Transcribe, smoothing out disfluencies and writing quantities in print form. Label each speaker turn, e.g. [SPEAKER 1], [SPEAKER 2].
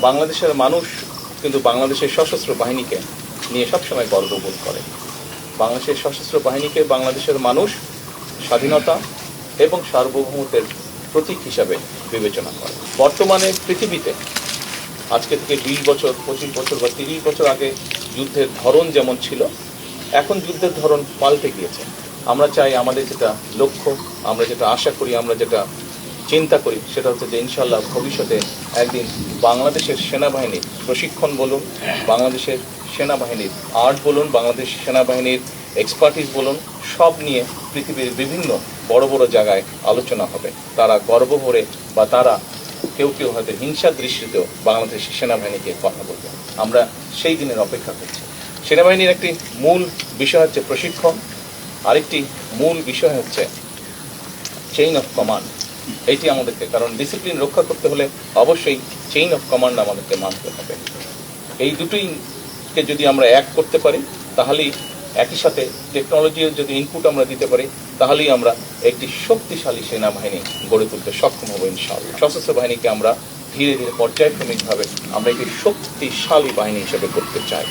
[SPEAKER 1] বাংলাদেশের মানুষ কিন্তু বাংলাদেশের সশস্ত্র বাহিনীকে নিয়ে সবসময় গর্ববোধ করে। বাংলাদেশের সশস্ত্র বাহিনীকে বাংলাদেশের মানুষ স্বাধীনতা এবং সার্বভৌমত্বের প্রতীক হিসাবে বিবেচনা করে। বর্তমানে পৃথিবীতে আজকে থেকে 20 বছর, 25 বছর বা 30 বছর আগে যুদ্ধের ধরন যেমন ছিল, এখন যুদ্ধের ধরন পাল্টে গিয়েছে। আমরা চাই আমাদের যেটা লক্ষ্য, আমরা যেটা আশা করি, আমরা যেটা চিন্তা করি, সেটা হচ্ছে যে ইনশাল্লাহ ভবিষ্যতে একদিন বাংলাদেশের সেনাবাহিনীর প্রশিক্ষণ বলুন, বাংলাদেশের সেনাবাহিনীর আর্ট বলুন, বাংলাদেশ সেনাবাহিনীর এক্সপার্টিস বলুন, সব নিয়ে পৃথিবীর বিভিন্ন বড় বড় জায়গায় আলোচনা হবে। তারা গর্ব ভরে বা তারা কেউ কেউ হয়তো হিংসার দৃষ্টিতেও বাংলাদেশ সেনাবাহিনীকে কথা বলবে। আমরা সেই দিনের অপেক্ষা করছি। সেনাবাহিনীর একটি মূল বিষয় হচ্ছে প্রশিক্ষণ, আরেকটি মূল বিষয় হচ্ছে চেইন অফ কমান্ড। এইটি আমাদেরকে, কারণ ডিসিপ্লিন রক্ষা করতে হলে অবশ্যই চেইন অফ কমান্ড আমাদেরকে মানতে হবে। এই দুটোইকে যদি আমরা এক করতে পারি, তাহলেই একই সাথে টেকনোলজির যদি ইনপুট আমরা দিতে পারি, তাহলেই আমরা একটি শক্তিশালী সেনাবাহিনী গড়ে তুলতে সক্ষম হব ইনশাআল্লাহ। সশস্ত্র বাহিনীকে আমরা ধীরে ধীরে পর্যায়ক্রমিকভাবে আমরা একটি শক্তিশালী বাহিনী হিসেবে করতে চাই।